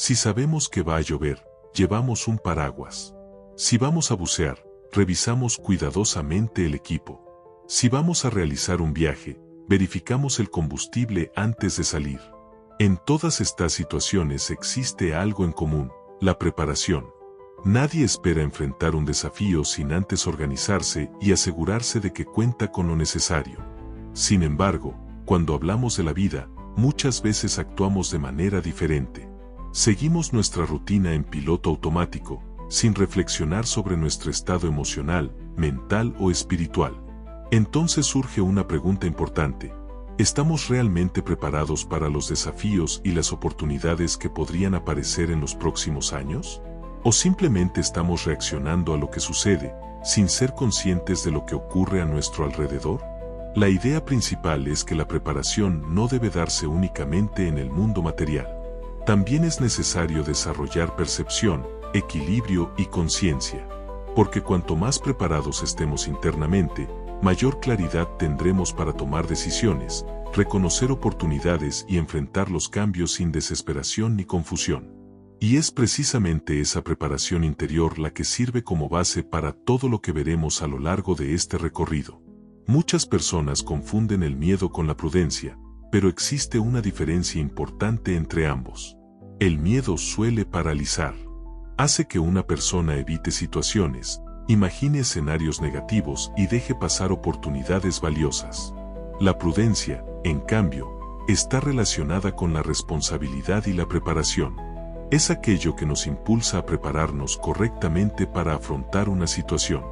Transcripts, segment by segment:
Si sabemos que va a llover, llevamos un paraguas. Si vamos a bucear, revisamos cuidadosamente el equipo. Si vamos a realizar un viaje, verificamos el combustible antes de salir. En todas estas situaciones existe algo en común: la preparación. Nadie espera enfrentar un desafío sin antes organizarse y asegurarse de que cuenta con lo necesario. Sin embargo, cuando hablamos de la vida, muchas veces actuamos de manera diferente. Seguimos nuestra rutina en piloto automático, sin reflexionar sobre nuestro estado emocional, mental o espiritual. Entonces surge una pregunta importante: ¿estamos realmente preparados para los desafíos y las oportunidades que podrían aparecer en los próximos años? ¿O simplemente estamos reaccionando a lo que sucede, sin ser conscientes de lo que ocurre a nuestro alrededor? La idea principal es que la preparación no debe darse únicamente en el mundo material. También es necesario desarrollar percepción, equilibrio y conciencia. Porque cuanto más preparados estemos internamente, mayor claridad tendremos para tomar decisiones, reconocer oportunidades y enfrentar los cambios sin desesperación ni confusión. Y es precisamente esa preparación interior la que sirve como base para todo lo que veremos a lo largo de este recorrido. Muchas personas confunden el miedo con la prudencia, pero existe una diferencia importante entre ambos. El miedo suele paralizar. Hace que una persona evite situaciones, imagine escenarios negativos y deje pasar oportunidades valiosas. La prudencia, en cambio, está relacionada con la responsabilidad y la preparación. Es aquello que nos impulsa a prepararnos correctamente para afrontar una situación.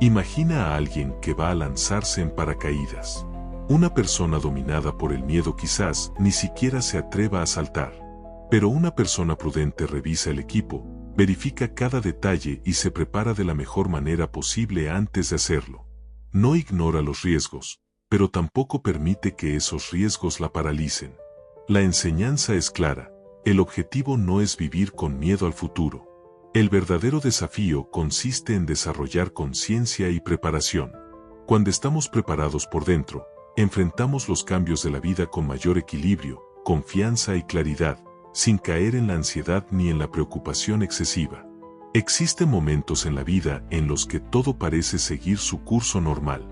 Imagina a alguien que va a lanzarse en paracaídas. Una persona dominada por el miedo quizás ni siquiera se atreva a saltar. Pero una persona prudente revisa el equipo, verifica cada detalle y se prepara de la mejor manera posible antes de hacerlo. No ignora los riesgos, pero tampoco permite que esos riesgos la paralicen. La enseñanza es clara: el objetivo no es vivir con miedo al futuro. El verdadero desafío consiste en desarrollar conciencia y preparación. Cuando estamos preparados por dentro, enfrentamos los cambios de la vida con mayor equilibrio, confianza y claridad, sin caer en la ansiedad ni en la preocupación excesiva. Existen momentos en la vida en los que todo parece seguir su curso normal.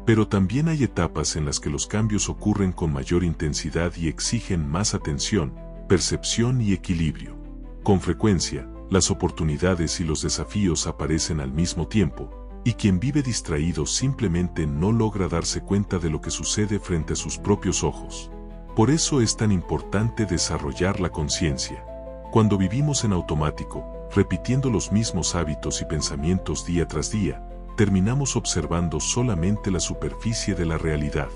Pero también hay etapas en las que los cambios ocurren con mayor intensidad y exigen más atención, percepción y equilibrio. Con frecuencia, las oportunidades y los desafíos aparecen al mismo tiempo, y quien vive distraído simplemente no logra darse cuenta de lo que sucede frente a sus propios ojos. Por eso es tan importante desarrollar la conciencia. Cuando vivimos en automático, repitiendo los mismos hábitos y pensamientos día tras día, terminamos observando solamente la superficie de la realidad.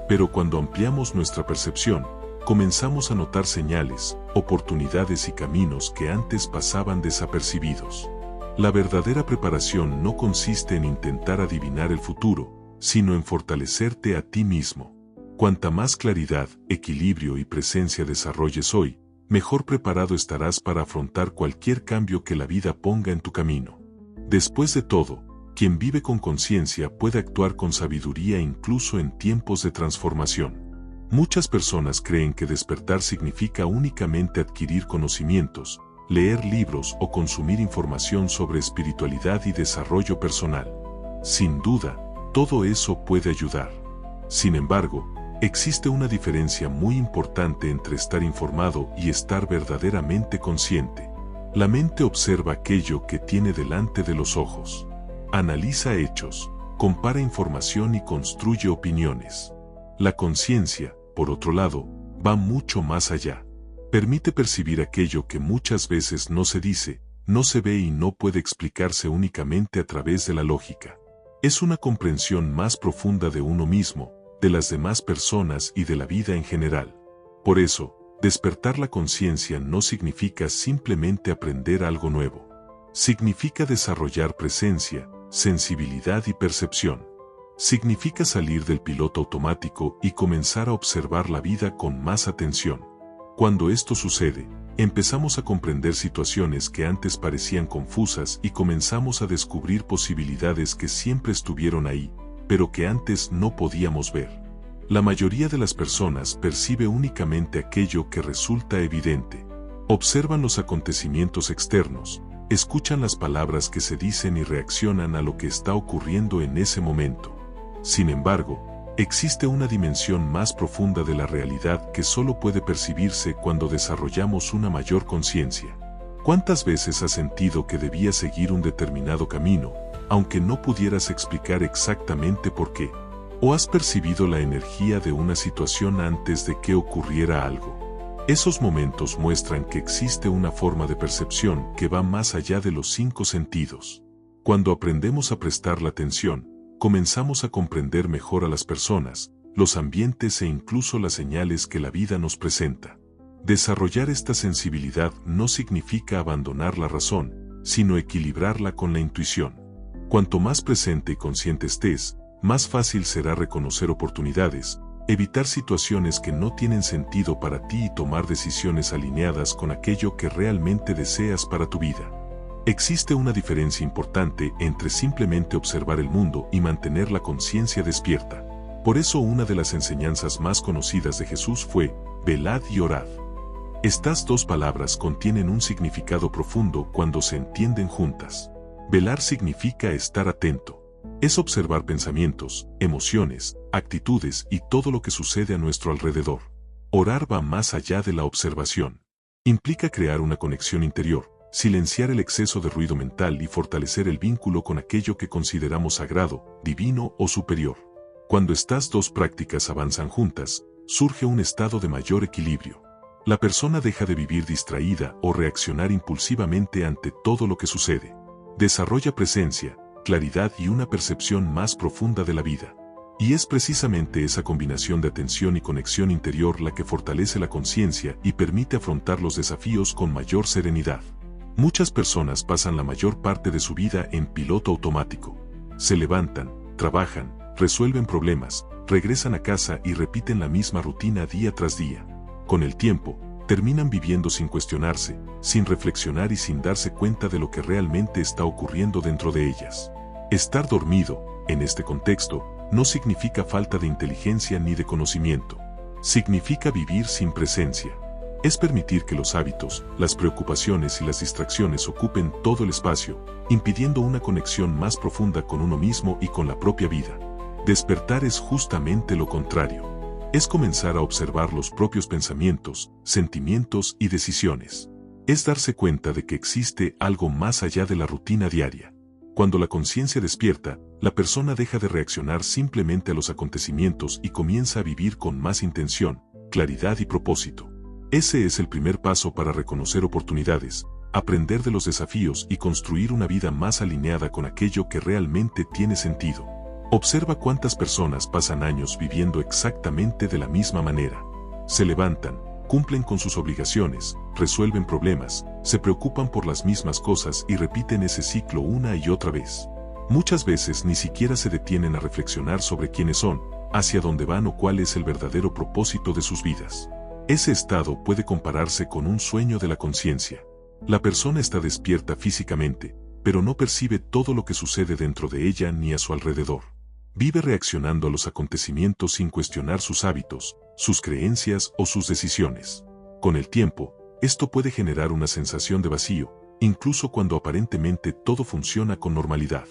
Pero cuando ampliamos nuestra percepción, comenzamos a notar señales, oportunidades y caminos que antes pasaban desapercibidos. La verdadera preparación no consiste en intentar adivinar el futuro, sino en fortalecerte a ti mismo. Cuanta más claridad, equilibrio y presencia desarrolles hoy, mejor preparado estarás para afrontar cualquier cambio que la vida ponga en tu camino. Después de todo, quien vive con conciencia puede actuar con sabiduría incluso en tiempos de transformación. Muchas personas creen que despertar significa únicamente adquirir conocimientos, leer libros o consumir información sobre espiritualidad y desarrollo personal. Sin duda, todo eso puede ayudar. Sin embargo, existe una diferencia muy importante entre estar informado y estar verdaderamente consciente. La mente observa aquello que tiene delante de los ojos. Analiza hechos, compara información y construye opiniones. La conciencia, por otro lado, va mucho más allá. Permite percibir aquello que muchas veces no se dice, no se ve y no puede explicarse únicamente a través de la lógica. Es una comprensión más profunda de uno mismo, de las demás personas y de la vida en general. Por eso, despertar la conciencia no significa simplemente aprender algo nuevo. Significa desarrollar presencia, sensibilidad y percepción. Significa salir del piloto automático y comenzar a observar la vida con más atención. Cuando esto sucede, empezamos a comprender situaciones que antes parecían confusas y comenzamos a descubrir posibilidades que siempre estuvieron ahí, pero que antes no podíamos ver. La mayoría de las personas percibe únicamente aquello que resulta evidente. Observan los acontecimientos externos, escuchan las palabras que se dicen y reaccionan a lo que está ocurriendo en ese momento. Sin embargo, existe una dimensión más profunda de la realidad que solo puede percibirse cuando desarrollamos una mayor conciencia. ¿Cuántas veces has sentido que debías seguir un determinado camino, aunque no pudieras explicar exactamente por qué? ¿O has percibido la energía de una situación antes de que ocurriera algo? Esos momentos muestran que existe una forma de percepción que va más allá de los 5 sentidos. Cuando aprendemos a prestar la atención, comenzamos a comprender mejor a las personas, los ambientes e incluso las señales que la vida nos presenta. Desarrollar esta sensibilidad no significa abandonar la razón, sino equilibrarla con la intuición. Cuanto más presente y consciente estés, más fácil será reconocer oportunidades, evitar situaciones que no tienen sentido para ti y tomar decisiones alineadas con aquello que realmente deseas para tu vida. Existe una diferencia importante entre simplemente observar el mundo y mantener la conciencia despierta. Por eso una de las enseñanzas más conocidas de Jesús fue, velad y orad. Estas dos palabras contienen un significado profundo cuando se entienden juntas. Velar significa estar atento. Es observar pensamientos, emociones, actitudes y todo lo que sucede a nuestro alrededor. Orar va más allá de la observación. Implica crear una conexión interior, silenciar el exceso de ruido mental y fortalecer el vínculo con aquello que consideramos sagrado, divino o superior. Cuando estas dos prácticas avanzan juntas, surge un estado de mayor equilibrio. La persona deja de vivir distraída o reaccionar impulsivamente ante todo lo que sucede. Desarrolla presencia, claridad y una percepción más profunda de la vida. Y es precisamente esa combinación de atención y conexión interior la que fortalece la conciencia y permite afrontar los desafíos con mayor serenidad. Muchas personas pasan la mayor parte de su vida en piloto automático. Se levantan, trabajan, resuelven problemas, regresan a casa y repiten la misma rutina día tras día. Con el tiempo, terminan viviendo sin cuestionarse, sin reflexionar y sin darse cuenta de lo que realmente está ocurriendo dentro de ellas. Estar dormido, en este contexto, no significa falta de inteligencia ni de conocimiento. Significa vivir sin presencia. Es permitir que los hábitos, las preocupaciones y las distracciones ocupen todo el espacio, impidiendo una conexión más profunda con uno mismo y con la propia vida. Despertar es justamente lo contrario. Es comenzar a observar los propios pensamientos, sentimientos y decisiones. Es darse cuenta de que existe algo más allá de la rutina diaria. Cuando la conciencia despierta, la persona deja de reaccionar simplemente a los acontecimientos y comienza a vivir con más intención, claridad y propósito. Ese es el primer paso para reconocer oportunidades, aprender de los desafíos y construir una vida más alineada con aquello que realmente tiene sentido. Observa cuántas personas pasan años viviendo exactamente de la misma manera. Se levantan, cumplen con sus obligaciones, resuelven problemas, se preocupan por las mismas cosas y repiten ese ciclo una y otra vez. Muchas veces ni siquiera se detienen a reflexionar sobre quiénes son, hacia dónde van o cuál es el verdadero propósito de sus vidas. Ese estado puede compararse con un sueño de la conciencia. La persona está despierta físicamente, pero no percibe todo lo que sucede dentro de ella ni a su alrededor. Vive reaccionando a los acontecimientos sin cuestionar sus hábitos, sus creencias o sus decisiones. Con el tiempo, esto puede generar una sensación de vacío, incluso cuando aparentemente todo funciona con normalidad.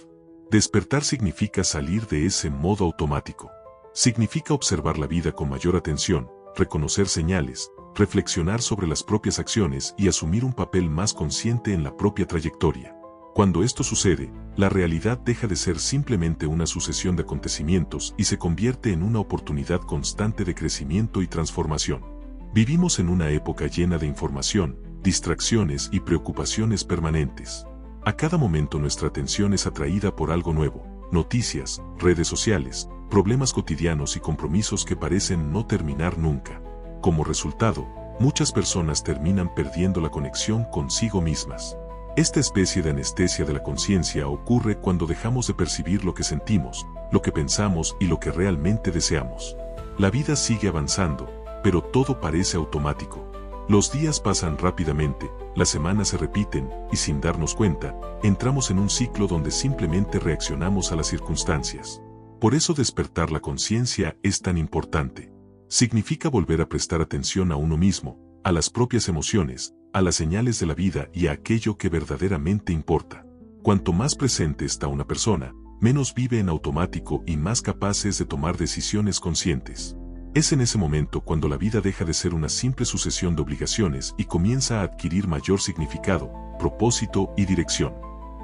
Despertar significa salir de ese modo automático. Significa observar la vida con mayor atención, reconocer señales, reflexionar sobre las propias acciones y asumir un papel más consciente en la propia trayectoria. Cuando esto sucede, la realidad deja de ser simplemente una sucesión de acontecimientos y se convierte en una oportunidad constante de crecimiento y transformación. Vivimos en una época llena de información, distracciones y preocupaciones permanentes. A cada momento nuestra atención es atraída por algo nuevo, noticias, redes sociales, problemas cotidianos y compromisos que parecen no terminar nunca. Como resultado, muchas personas terminan perdiendo la conexión consigo mismas. Esta especie de anestesia de la conciencia ocurre cuando dejamos de percibir lo que sentimos, lo que pensamos y lo que realmente deseamos. La vida sigue avanzando, pero todo parece automático. Los días pasan rápidamente, las semanas se repiten, y sin darnos cuenta, entramos en un ciclo donde simplemente reaccionamos a las circunstancias. Por eso despertar la conciencia es tan importante. Significa volver a prestar atención a uno mismo, a las propias emociones, a las señales de la vida y a aquello que verdaderamente importa. Cuanto más presente está una persona, menos vive en automático y más capaz es de tomar decisiones conscientes. Es en ese momento cuando la vida deja de ser una simple sucesión de obligaciones y comienza a adquirir mayor significado, propósito y dirección.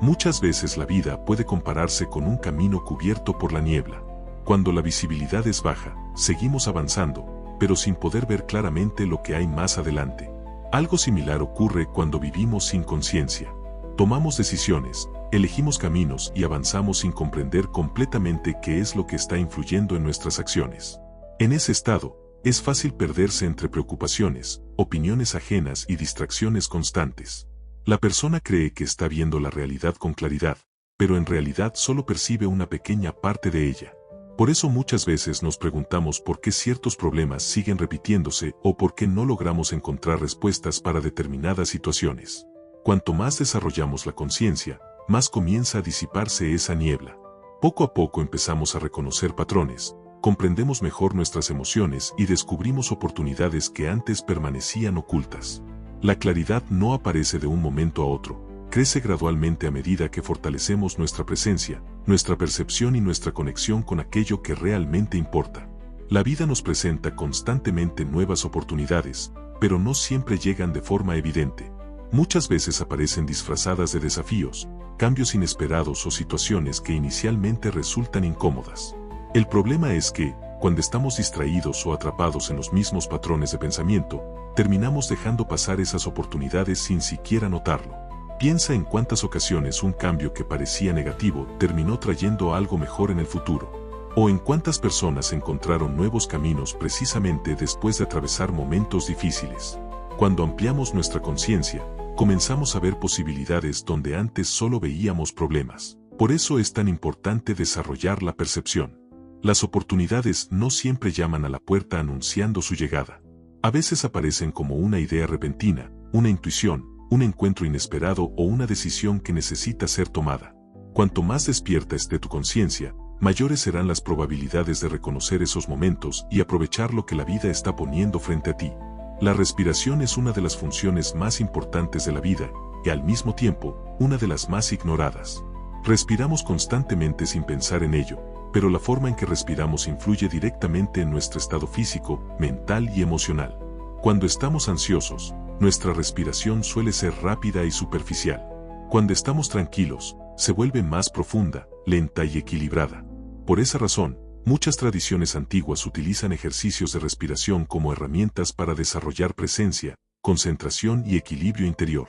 Muchas veces la vida puede compararse con un camino cubierto por la niebla. Cuando la visibilidad es baja, seguimos avanzando, pero sin poder ver claramente lo que hay más adelante. Algo similar ocurre cuando vivimos sin conciencia. Tomamos decisiones, elegimos caminos y avanzamos sin comprender completamente qué es lo que está influyendo en nuestras acciones. En ese estado, es fácil perderse entre preocupaciones, opiniones ajenas y distracciones constantes. La persona cree que está viendo la realidad con claridad, pero en realidad solo percibe una pequeña parte de ella. Por eso muchas veces nos preguntamos por qué ciertos problemas siguen repitiéndose o por qué no logramos encontrar respuestas para determinadas situaciones. Cuanto más desarrollamos la conciencia, más comienza a disiparse esa niebla. Poco a poco empezamos a reconocer patrones, comprendemos mejor nuestras emociones y descubrimos oportunidades que antes permanecían ocultas. La claridad no aparece de un momento a otro, crece gradualmente a medida que fortalecemos nuestra presencia, nuestra percepción y nuestra conexión con aquello que realmente importa. La vida nos presenta constantemente nuevas oportunidades, pero no siempre llegan de forma evidente. Muchas veces aparecen disfrazadas de desafíos, cambios inesperados o situaciones que inicialmente resultan incómodas. El problema es que, cuando estamos distraídos o atrapados en los mismos patrones de pensamiento, terminamos dejando pasar esas oportunidades sin siquiera notarlo. Piensa en cuántas ocasiones un cambio que parecía negativo terminó trayendo algo mejor en el futuro, o en cuántas personas encontraron nuevos caminos precisamente después de atravesar momentos difíciles. Cuando ampliamos nuestra conciencia, comenzamos a ver posibilidades donde antes solo veíamos problemas. Por eso es tan importante desarrollar la percepción. Las oportunidades no siempre llaman a la puerta anunciando su llegada. A veces aparecen como una idea repentina, una intuición, un encuentro inesperado o una decisión que necesita ser tomada. Cuanto más despierta esté tu conciencia, mayores serán las probabilidades de reconocer esos momentos y aprovechar lo que la vida está poniendo frente a ti. La respiración es una de las funciones más importantes de la vida y al mismo tiempo, una de las más ignoradas. Respiramos constantemente sin pensar en ello, pero la forma en que respiramos influye directamente en nuestro estado físico, mental y emocional. Cuando estamos ansiosos, nuestra respiración suele ser rápida y superficial. Cuando estamos tranquilos, se vuelve más profunda, lenta y equilibrada. Por esa razón, muchas tradiciones antiguas utilizan ejercicios de respiración como herramientas para desarrollar presencia, concentración y equilibrio interior.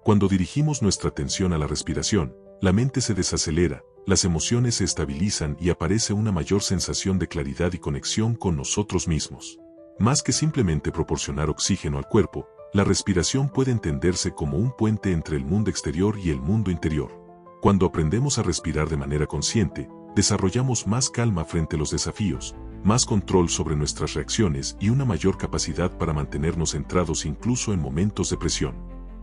Cuando dirigimos nuestra atención a la respiración, la mente se desacelera, las emociones se estabilizan y aparece una mayor sensación de claridad y conexión con nosotros mismos. Más que simplemente proporcionar oxígeno al cuerpo, la respiración puede entenderse como un puente entre el mundo exterior y el mundo interior. Cuando aprendemos a respirar de manera consciente, desarrollamos más calma frente a los desafíos, más control sobre nuestras reacciones y una mayor capacidad para mantenernos centrados incluso en momentos de presión.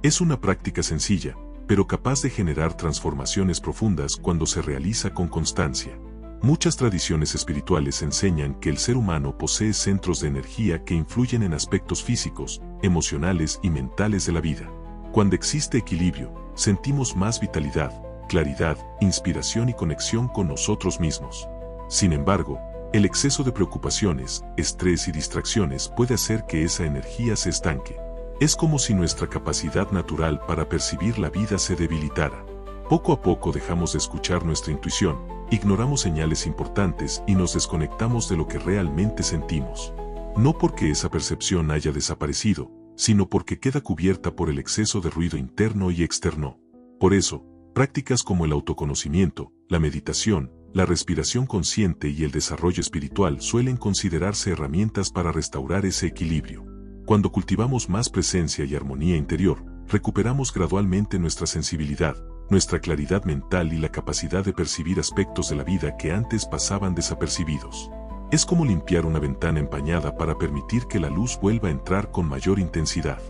Es una práctica sencilla, pero capaz de generar transformaciones profundas cuando se realiza con constancia. Muchas tradiciones espirituales enseñan que el ser humano posee centros de energía que influyen en aspectos físicos, emocionales y mentales de la vida. Cuando existe equilibrio, sentimos más vitalidad, claridad, inspiración y conexión con nosotros mismos. Sin embargo, el exceso de preocupaciones, estrés y distracciones puede hacer que esa energía se estanque. Es como si nuestra capacidad natural para percibir la vida se debilitara. Poco a poco dejamos de escuchar nuestra intuición, ignoramos señales importantes y nos desconectamos de lo que realmente sentimos. No porque esa percepción haya desaparecido, sino porque queda cubierta por el exceso de ruido interno y externo. Por eso, prácticas como el autoconocimiento, la meditación, la respiración consciente y el desarrollo espiritual suelen considerarse herramientas para restaurar ese equilibrio. Cuando cultivamos más presencia y armonía interior, recuperamos gradualmente nuestra sensibilidad, nuestra claridad mental y la capacidad de percibir aspectos de la vida que antes pasaban desapercibidos. Es como limpiar una ventana empañada para permitir que la luz vuelva a entrar con mayor intensidad.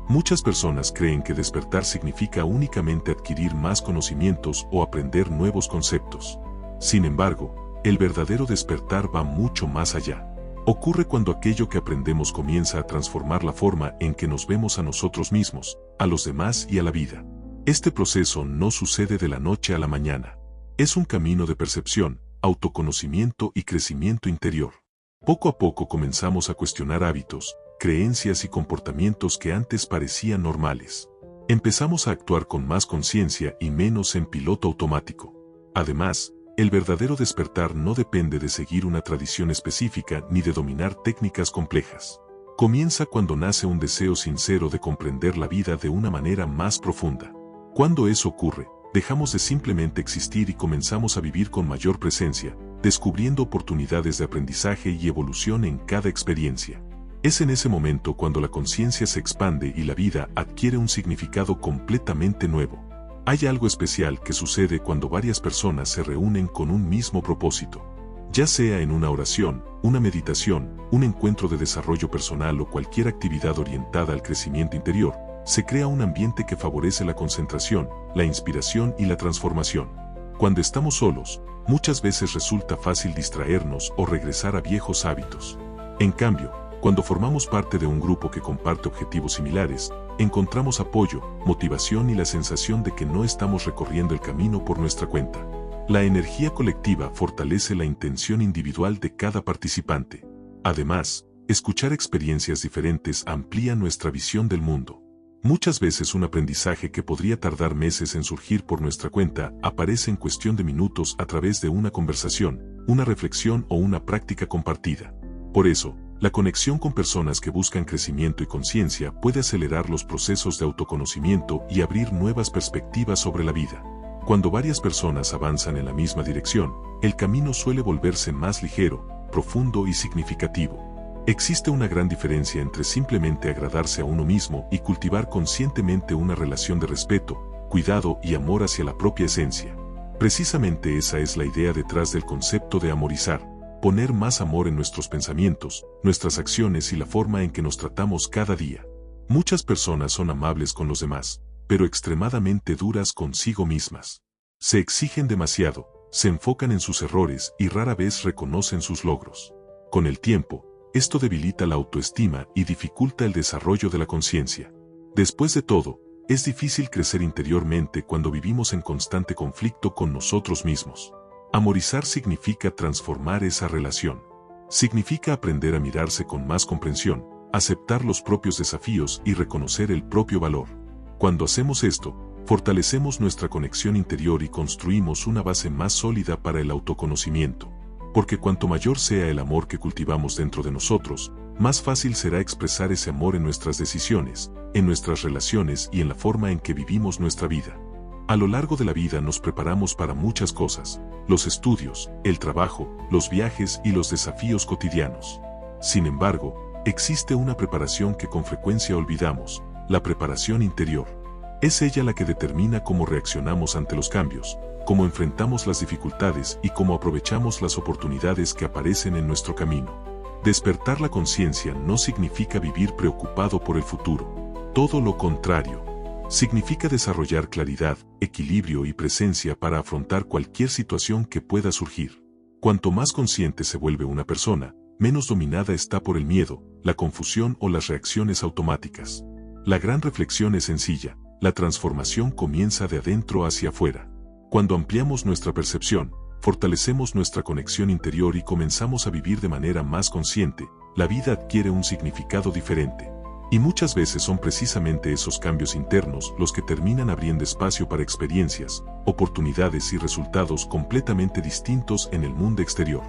Muchas personas creen que despertar significa únicamente adquirir más conocimientos o aprender nuevos conceptos. Sin embargo, el verdadero despertar va mucho más allá. Ocurre cuando aquello que aprendemos comienza a transformar la forma en que nos vemos a nosotros mismos, a los demás y a la vida. Este proceso no sucede de la noche a la mañana. Es un camino de percepción, autoconocimiento y crecimiento interior. Poco a poco comenzamos a cuestionar hábitos, creencias y comportamientos que antes parecían normales. Empezamos a actuar con más conciencia y menos en piloto automático. Además, el verdadero despertar no depende de seguir una tradición específica ni de dominar técnicas complejas. Comienza cuando nace un deseo sincero de comprender la vida de una manera más profunda. Cuando eso ocurre, dejamos de simplemente existir y comenzamos a vivir con mayor presencia, descubriendo oportunidades de aprendizaje y evolución en cada experiencia. Es en ese momento cuando la conciencia se expande y la vida adquiere un significado completamente nuevo. Hay algo especial que sucede cuando varias personas se reúnen con un mismo propósito. Ya sea en una oración, una meditación, un encuentro de desarrollo personal o cualquier actividad orientada al crecimiento interior, se crea un ambiente que favorece la concentración, la inspiración y la transformación. Cuando estamos solos, muchas veces resulta fácil distraernos o regresar a viejos hábitos. En cambio, cuando formamos parte de un grupo que comparte objetivos similares, encontramos apoyo, motivación y la sensación de que no estamos recorriendo el camino por nuestra cuenta. La energía colectiva fortalece la intención individual de cada participante. Además, escuchar experiencias diferentes amplía nuestra visión del mundo. Muchas veces un aprendizaje que podría tardar meses en surgir por nuestra cuenta aparece en cuestión de minutos a través de una conversación, una reflexión o una práctica compartida. Por eso, la conexión con personas que buscan crecimiento y conciencia puede acelerar los procesos de autoconocimiento y abrir nuevas perspectivas sobre la vida. Cuando varias personas avanzan en la misma dirección, el camino suele volverse más ligero, profundo y significativo. Existe una gran diferencia entre simplemente agradarse a uno mismo y cultivar conscientemente una relación de respeto, cuidado y amor hacia la propia esencia. Precisamente esa es la idea detrás del concepto de amorizar. Poner más amor en nuestros pensamientos, nuestras acciones y la forma en que nos tratamos cada día. Muchas personas son amables con los demás, pero extremadamente duras consigo mismas. Se exigen demasiado, se enfocan en sus errores y rara vez reconocen sus logros. Con el tiempo, esto debilita la autoestima y dificulta el desarrollo de la conciencia. Después de todo, es difícil crecer interiormente cuando vivimos en constante conflicto con nosotros mismos. Amorizar significa transformar esa relación. Significa aprender a mirarse con más comprensión, aceptar los propios desafíos y reconocer el propio valor. Cuando hacemos esto, fortalecemos nuestra conexión interior y construimos una base más sólida para el autoconocimiento. Porque cuanto mayor sea el amor que cultivamos dentro de nosotros, más fácil será expresar ese amor en nuestras decisiones, en nuestras relaciones y en la forma en que vivimos nuestra vida. A lo largo de la vida nos preparamos para muchas cosas, los estudios, el trabajo, los viajes y los desafíos cotidianos. Sin embargo, existe una preparación que con frecuencia olvidamos, la preparación interior. Es ella la que determina cómo reaccionamos ante los cambios, cómo enfrentamos las dificultades y cómo aprovechamos las oportunidades que aparecen en nuestro camino. Despertar la conciencia no significa vivir preocupado por el futuro. Todo lo contrario. Significa desarrollar claridad, equilibrio y presencia para afrontar cualquier situación que pueda surgir. Cuanto más consciente se vuelve una persona, menos dominada está por el miedo, la confusión o las reacciones automáticas. La gran reflexión es sencilla, la transformación comienza de adentro hacia afuera. Cuando ampliamos nuestra percepción, fortalecemos nuestra conexión interior y comenzamos a vivir de manera más consciente, la vida adquiere un significado diferente. Y muchas veces son precisamente esos cambios internos los que terminan abriendo espacio para experiencias, oportunidades y resultados completamente distintos en el mundo exterior.